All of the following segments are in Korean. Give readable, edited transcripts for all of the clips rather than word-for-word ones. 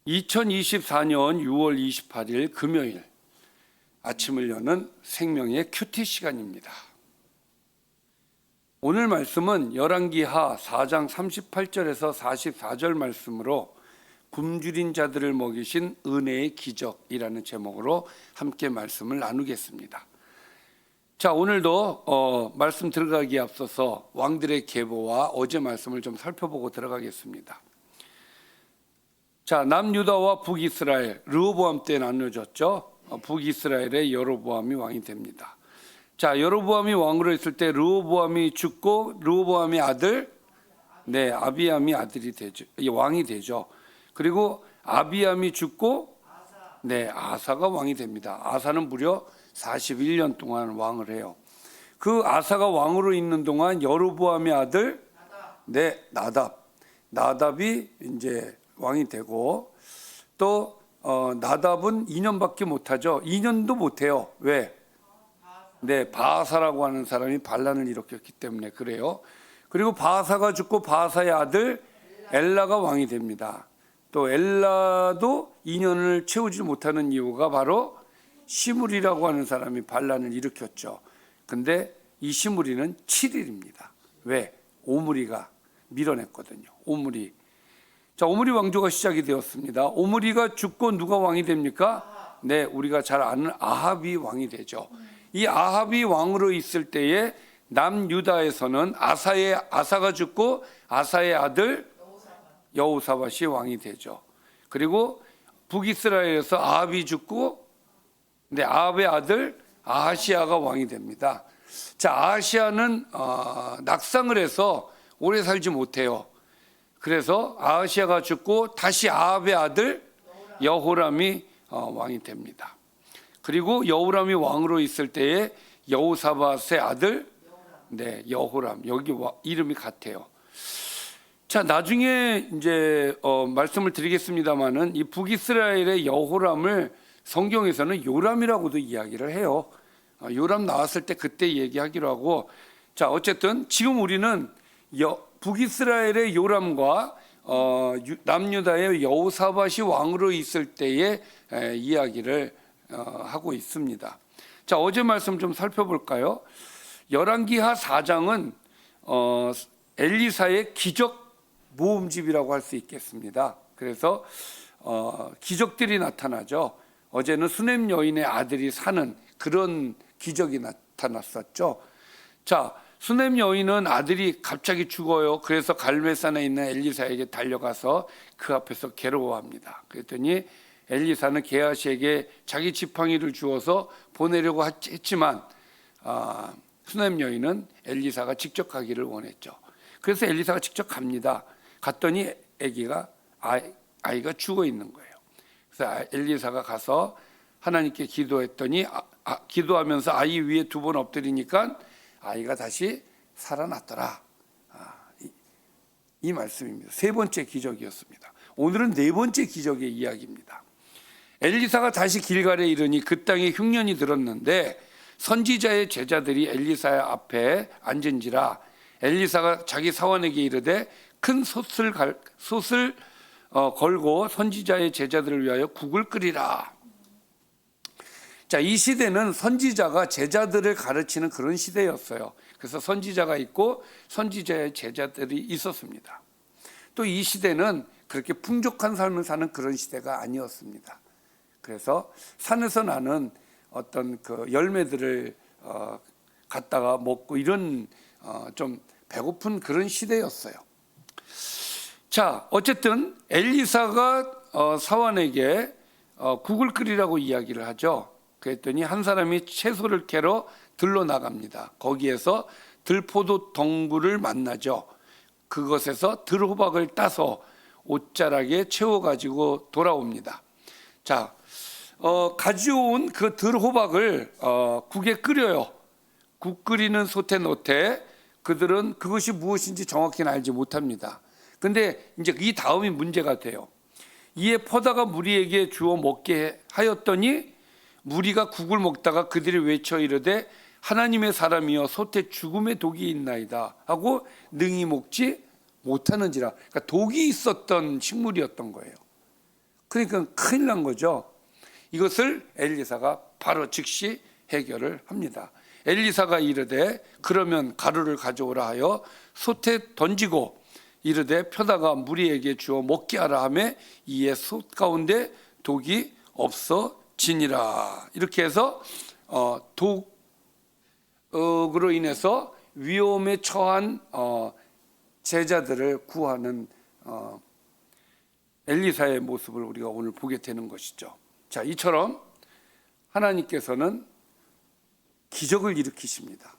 2024년 6월 28일 금요일 아침을 여는 생명의 큐티 시간입니다. 오늘 말씀은 열왕기하 4장 38절에서 44절 말씀으로 굶주린 자들을 먹이신 은혜의 기적이라는 제목으로 함께 말씀을 나누겠습니다. 자, 오늘도 말씀 들어가기에 앞서서 왕들의 계보와 어제 말씀을 좀 살펴보고 들어가겠습니다. 자, 남유다와 북이스라엘, 르호보암 때 나눠졌죠. 북이스라엘의 여로보암이 왕이 됩니다. 자, 여로보암이 왕으로 있을 때 르호보암이 죽고 르호보암의 아들 아비암이 왕이 되죠. 그리고 아비암이 죽고 아사가 왕이 됩니다. 아사는 무려 41년 동안 왕을 해요. 그 아사가 왕으로 있는 동안 여로보암의 아들 나답이 이제 왕이 되고, 또 나답은 2년밖에 못하죠. 2년도 못해요. 왜? 바하사라고 하는 사람이 반란을 일으켰기 때문에 그래요. 그리고 바하사가 죽고 바하사의 아들 엘라가 왕이 됩니다. 또 엘라도 2년을 채우지 못하는 이유가 바로 시므리라고 하는 사람이 반란을 일으켰죠. 근데 이 시므리는 7일입니다. 왜? 오므리가 밀어냈거든요. 자, 오므리 왕조가 시작이 되었습니다. 오므리가 죽고 누가 왕이 됩니까? 우리가 잘 아는 아합이 왕이 되죠. 이 아합이 왕으로 있을 때에 남유다에서는 아사가 죽고 아사의 아들 여호사밧이 왕이 되죠. 그리고 북이스라엘에서 아합이 죽고 아합의 아들 아하시아가 왕이 됩니다. 자, 아하시아는 낙상을 해서 오래 살지 못해요. 그래서 아하시아가 죽고 다시 아합의 아들 여호람이 왕이 됩니다. 그리고 여호람이 왕으로 있을 때에 여호사밧의 아들 여호람, 여기 이름이 같아요. 자, 나중에 이제 말씀을 드리겠습니다만은 이 북이스라엘의 여호람을 성경에서는 요람이라고도 이야기를 해요. 요람 나왔을 때 그때 얘기하기로 하고, 자, 어쨌든 지금 우리는 북이스라엘의 요람과 남유다의 여호사밧이 왕으로 있을 때의 이야기를 하고 있습니다. 자, 어제 말씀 좀 살펴볼까요? 열왕기하 4장은 엘리사의 기적 모음집이라고 할 수 있겠습니다. 그래서 기적들이 나타나죠. 어제는 수넴 여인의 아들이 사는 그런 기적이 나타났었죠. 자, 수넴 여인은 아들이 갑자기 죽어요. 그래서 갈멜산에 있는 엘리사에게 달려가서 그 앞에서 괴로워합니다. 그랬더니 엘리사는 게하시에게 자기 지팡이를 주어서 보내려고 했지만 수넴 여인은 엘리사가 직접 가기를 원했죠. 그래서 엘리사가 직접 갑니다. 갔더니 아이가 죽어 있는 거예요. 그래서 엘리사가 가서 하나님께 기도했더니 기도하면서 아이 위에 2번 엎드리니까 아이가 다시 살아났더라. 이 말씀입니다. 3번째 기적이었습니다. 오늘은 4번째 기적의 이야기입니다. 엘리사가 다시 길갈에 이르니 그 땅에 흉년이 들었는데 선지자의 제자들이 엘리사 앞에 앉은지라 엘리사가 자기 사원에게 이르되 큰 솥을 걸고 선지자의 제자들을 위하여 국을 끓이라. 자, 이 시대는 선지자가 제자들을 가르치는 그런 시대였어요. 그래서 선지자가 있고 선지자의 제자들이 있었습니다. 또 이 시대는 그렇게 풍족한 삶을 사는 그런 시대가 아니었습니다. 그래서 산에서 나는 어떤 그 열매들을 갖다가 먹고 이런 좀 배고픈 그런 시대였어요. 자, 어쨌든 엘리사가 사환에게 국을 끓이라고 이야기를 하죠. 그랬더니 한 사람이 채소를 캐러 들로 나갑니다. 거기에서 들포도 덩굴을 만나죠. 그것에서 들호박을 따서 옷자락에 채워가지고 돌아옵니다. 자, 가져온 그 들호박을 국에 끓여요. 국 끓이는 솥에 넣되 그들은 그것이 무엇인지 정확히는 알지 못합니다. 근데 이제 이 다음이 문제가 돼요. 이에 퍼다가 무리에게 주어 먹게 하였더니 무리가 국을 먹다가 그들이 외쳐 이르되 하나님의 사람이여 솥에 죽음의 독이 있나이다 하고 능히 먹지 못하는지라. 그러니까 독이 있었던 식물이었던 거예요. 그러니까 큰일 난 거죠. 이것을 엘리사가 바로 즉시 해결을 합니다. 엘리사가 이르되 그러면 가루를 가져오라 하여 솥에 던지고 이르되 펴다가 무리에게 주어 먹게 하라 하며 이에 솥 가운데 독이 없어지니라. 이렇게 해서 독으로 인해서 위험에 처한 제자들을 구하는 엘리사의 모습을 우리가 오늘 보게 되는 것이죠. 자, 이처럼 하나님께서는 기적을 일으키십니다.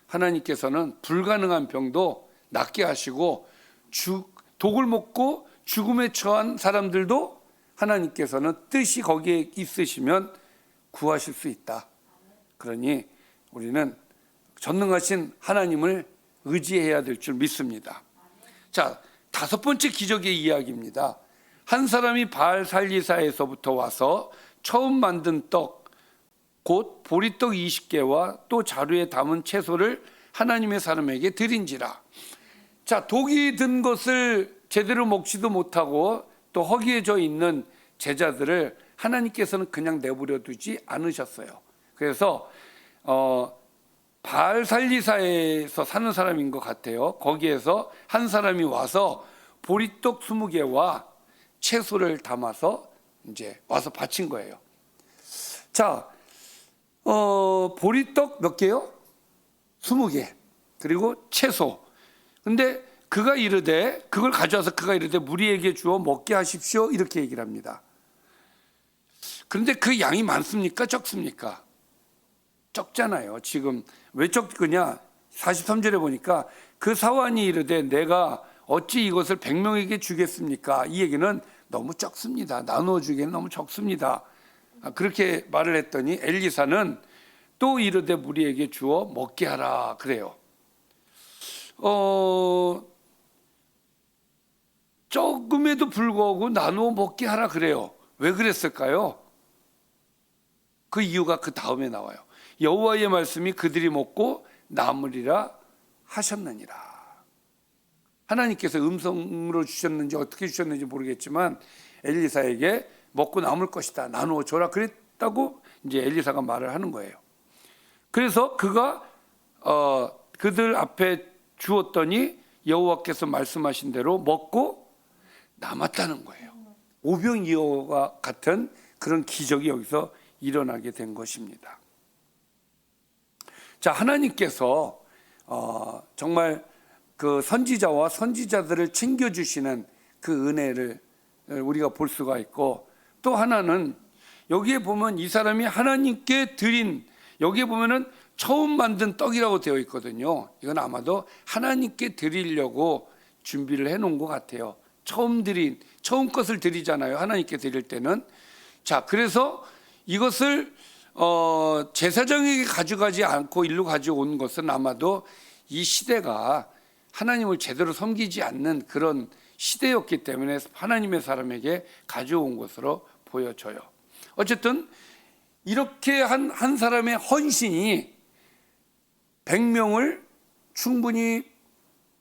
하나님께서는 불가능한 병도 낫게 하시고 독을 먹고 죽음에 처한 사람들도 하나님께서는 뜻이 거기에 있으시면 구하실 수 있다. 그러니 우리는 전능하신 하나님을 의지해야 될 줄 믿습니다. 자, 5번째 기적의 이야기입니다. 한 사람이 바알 살리사에서부터 와서 처음 만든 떡, 곧 보리떡 20개와 또 자루에 담은 채소를 하나님의 사람에게 드린지라. 자, 독이 든 것을 제대로 먹지도 못하고 또 허기해져 있는 제자들을 하나님께서는 그냥 내버려 두지 않으셨어요. 그래서 바알 살리사에서 사는 사람인 것 같아요. 거기에서 한 사람이 와서 보리떡 20개와 채소를 담아서 이제 와서 바친 거예요. 자, 보리떡 몇 개요? 20개. 그리고 채소. 근데 그가 이르되, 그걸 가져와서 그가 이르되 무리에게 주어 먹게 하십시오. 이렇게 얘기를 합니다. 그런데 그 양이 많습니까? 적습니까? 적잖아요. 지금 왜 적으냐? 43절에 보니까 그 사환이 이르되 내가 어찌 이것을 100명에게 주겠습니까? 이 얘기는 너무 적습니다. 나누어 주기에는 너무 적습니다. 그렇게 말을 했더니 엘리사는 또 이르되 무리에게 주어 먹게 하라 그래요. 조금에도 불구하고 나누어 먹게 하라 그래요. 왜 그랬을까요? 그 이유가 그 다음에 나와요. 여호와의 말씀이 그들이 먹고 남으리라 하셨느니라. 하나님께서 음성으로 주셨는지 어떻게 주셨는지 모르겠지만 엘리사에게 먹고 남을 것이다, 나누어 줘라 그랬다고 이제 엘리사가 말을 하는 거예요. 그래서 그가 그들 앞에 주었더니 여호와께서 말씀하신 대로 먹고 남았다는 거예요. 오병이어와 같은 그런 기적이 여기서 일어나게 된 것입니다. 자, 하나님께서 정말 그 선지자와 선지자들을 챙겨주시는 그 은혜를 우리가 볼 수가 있고, 또 하나는 여기에 보면 이 사람이 하나님께 드린, 여기에 보면은 처음 만든 떡이라고 되어 있거든요. 이건 아마도 하나님께 드리려고 준비를 해놓은 것 같아요. 처음 것을 드리잖아요. 하나님께 드릴 때는. 자, 그래서 이것을 제사장에게 가져가지 않고 일로 가져온 것은 아마도 이 시대가 하나님을 제대로 섬기지 않는 그런 시대였기 때문에 하나님의 사람에게 가져온 것으로 보여져요. 어쨌든 이렇게 한 사람의 헌신이 100명을 충분히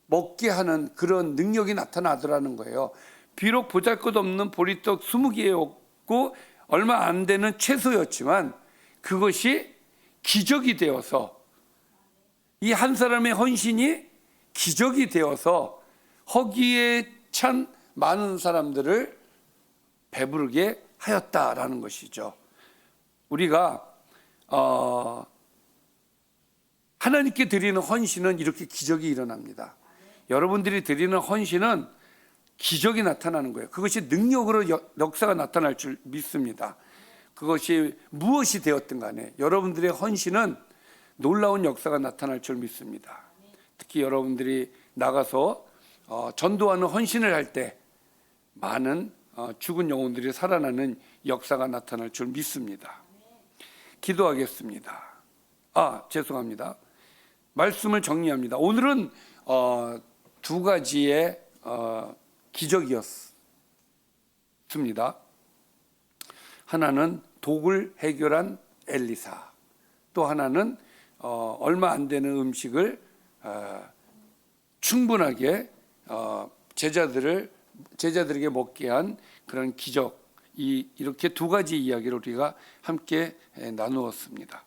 먹게 하는 그런 능력이 나타나더라는 거예요. 비록 보잘것없는 보리떡 20개였고 얼마 안 되는 채소였지만 그것이 기적이 되어서, 이 한 사람의 헌신이 기적이 되어서 허기에 찬 많은 사람들을 배부르게 하였다라는 것이죠. 우리가 하나님께 드리는 헌신은 이렇게 기적이 일어납니다. 여러분들이 드리는 헌신은 기적이 나타나는 거예요. 그것이 능력으로 역사가 나타날 줄 믿습니다. 그것이 무엇이 되었든 간에 여러분들의 헌신은 놀라운 역사가 나타날 줄 믿습니다. 특히 여러분들이 나가서 전도하는 헌신을 할 때 많은 죽은 영혼들이 살아나는 역사가 나타날 줄 믿습니다. 기도하겠습니다. 죄송합니다. 말씀을 정리합니다. 오늘은 2가지의 기적이었습니다. 하나는 독을 해결한 엘리사, 또 하나는 얼마 안 되는 음식을 충분하게 제자들을 제자들에게 먹게 한 그런 기적, 이렇게 두 가지 이야기를 우리가 함께 나누었습니다.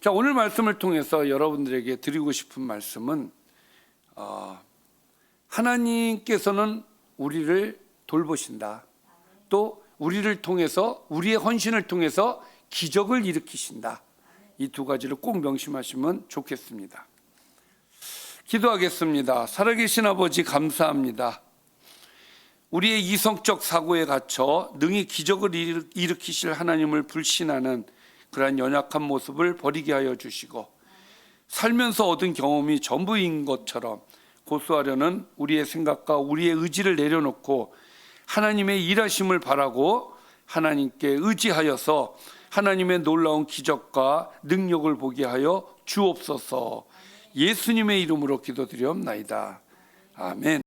자, 오늘 말씀을 통해서 여러분들에게 드리고 싶은 말씀은 하나님께서는 우리를 돌보신다. 또 우리를 통해서, 우리의 헌신을 통해서 기적을 일으키신다. 이 두 가지를 꼭 명심하시면 좋겠습니다. 기도하겠습니다. 살아계신 아버지, 감사합니다. 우리의 이성적 사고에 갇혀 능히 기적을 일으키실 하나님을 불신하는 그러한 연약한 모습을 버리게 하여 주시고, 살면서 얻은 경험이 전부인 것처럼 고수하려는 우리의 생각과 우리의 의지를 내려놓고 하나님의 일하심을 바라고 하나님께 의지하여서 하나님의 놀라운 기적과 능력을 보게 하여 주옵소서. 예수님의 이름으로 기도드리옵나이다. 아멘.